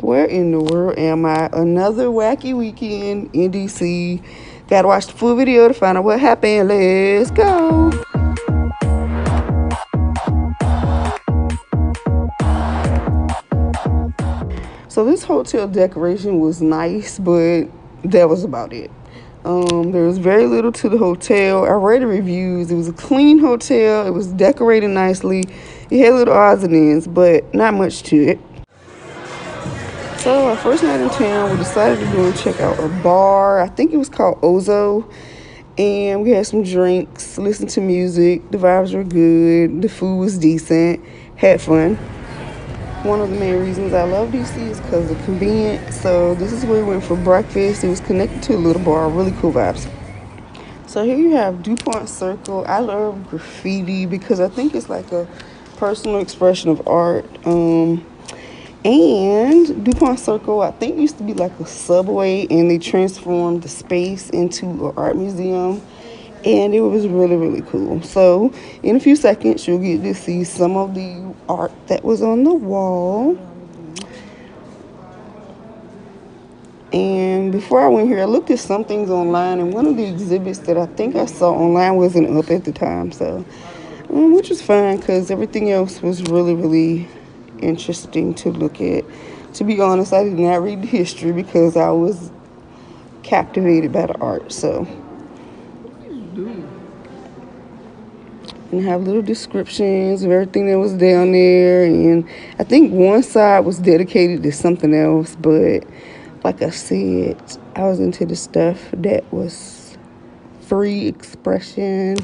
Where in the world am I? Another wacky weekend in DC. Gotta watch the full video to find out what happened. Let's go. So this hotel decoration was nice, but that was about it. There was very little to the hotel. I read the reviews. It was a clean hotel. It was decorated nicely. It had little odds and ends, but not much to it. So our first night in town, we decided to go and check out a bar. I think it was called Ozo. And we had some drinks, listened to music. The vibes were good. The food was decent. Had fun. One of the main reasons I love DC is because of convenience. So this is where we went for breakfast. It was connected to a little bar. Really cool vibes. So here you have DuPont Circle. I love graffiti because I think it's like a personal expression of art. And DuPont Circle, I think, used to be like a subway, and they transformed the space into an art museum. And it was really, really cool. So in a few seconds, you'll get to see some of the art that was on the wall. And before I went here, I looked at some things online, and one of the exhibits that I think I saw online wasn't up at the time. So, which was fine because everything else was really, really interesting to look at. To be honest, I did not read the history because I was captivated by the art. So, and have little descriptions of everything that was down there. And I think one side was dedicated to something else, but like I said, I was into the stuff that was free expression.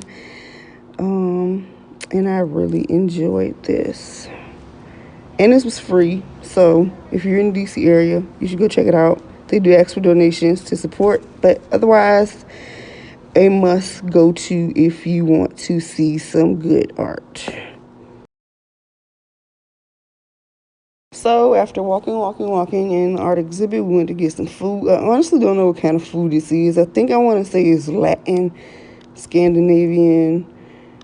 And I really enjoyed this. And this was free, so if you're in the DC area, you should go check it out. They do ask for donations to support, but otherwise, a must go to if you want to see some good art. So after walking in the art exhibit, we went to get some food. I honestly don't know what kind of food this is. I think I want to say it's Latin, Scandinavian.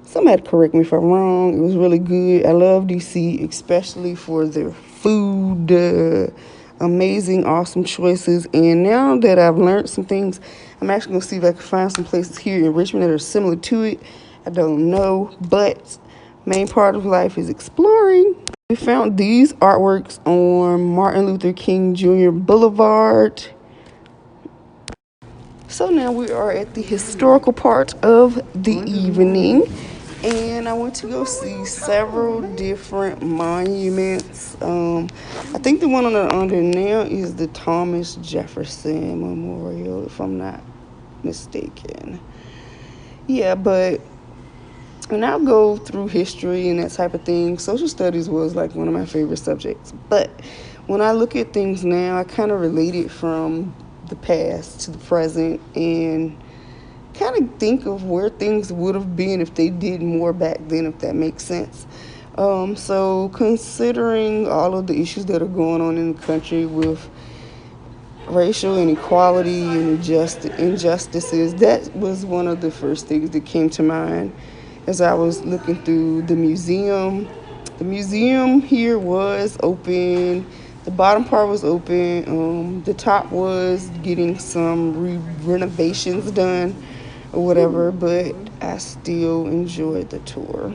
Somebody correct me if I'm wrong. It was really good. I love DC, especially for their food. Amazing, awesome choices. And now that I've learned some things, I'm actually going to see if I can find some places here in Richmond that are similar to it. I don't know, but main part of life is exploring. We found these artworks on Martin Luther King Jr. Boulevard. So now we are at the historical part of the evening. And I went to go see several different monuments. I think the one under now is the Thomas Jefferson Memorial, if I'm not mistaken. Yeah, but when I go through history and that type of thing, social studies was like one of my favorite subjects. But when I look at things now, I kind of relate it from the past to the present and kind of think of where things would have been if they did more back then, if that makes sense. So considering all of the issues that are going on in the country with racial inequality and injustices, that was one of the first things that came to mind as I was looking through the museum. The museum here was open. The bottom part was open. The top was getting some renovations done or whatever, but I still enjoyed the tour.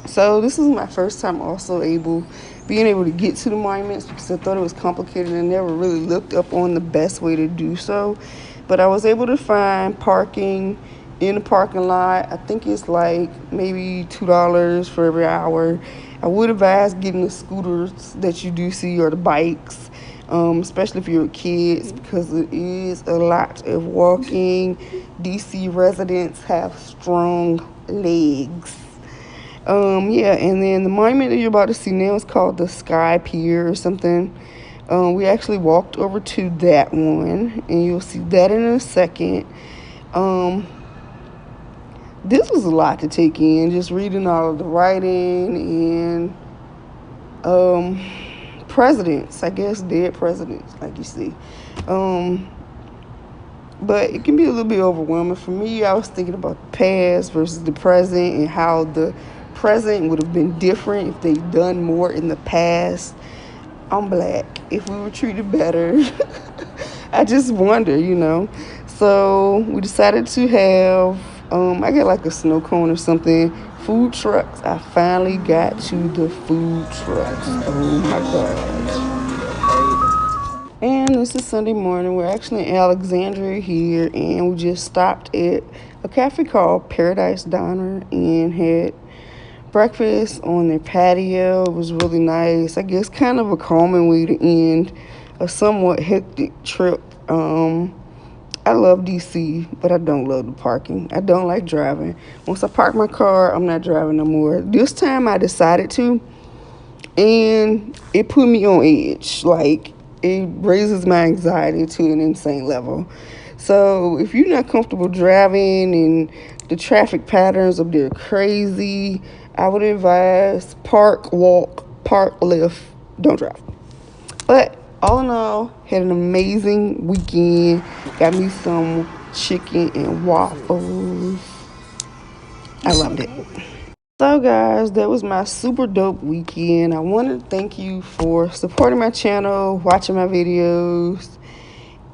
So this was my first time also being able to get to the monuments because I thought it was complicated and never really looked up on the best way to do so. But I was able to find parking in the parking lot. I think it's like maybe $2 for every hour. I would advise getting the scooters that you do see or the bikes, especially if you're kids, because it is a lot of walking. DC residents have strong legs. Yeah, and then the monument that you're about to see now is called the Sky Pier or something. We actually walked over to that one, and you'll see that in a second. This was a lot to take in, just reading all of the writing and presidents, I guess, dead presidents, like you see. But it can be a little bit overwhelming. For me, I was thinking about the past versus the present and how the present would have been different if they'd done more in the past. I'm black. If we were treated better, I just wonder, you know. So we decided to have, I got like a snow cone or something. Food trucks. I finally got to the food trucks. Oh my gosh. And this is Sunday morning. We're actually in Alexandria here, and we just stopped at a cafe called Paradise Diner and had breakfast on their patio. It was really nice. I guess kind of a calming way to end a somewhat hectic trip. I love DC, but I don't love the parking. I don't like driving. Once I park my car, I'm not driving no more. This time I decided to, and it put me on edge. Like, it raises my anxiety to an insane level. So if you're not comfortable driving and the traffic patterns up there are crazy, I would advise park, walk, park, lift, don't drive. But all in all, had an amazing weekend. Got me some chicken and waffles. I loved it. So guys, that was my super dope weekend. I want to thank you for supporting my channel, watching my videos,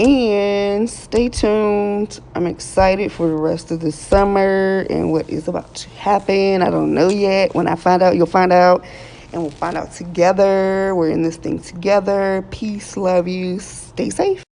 and stay tuned. I'm excited for the rest of the summer and what is about to happen. I don't know yet. When I find out, you'll find out. And we'll find out together. We're in this thing together. Peace, love you. Stay safe.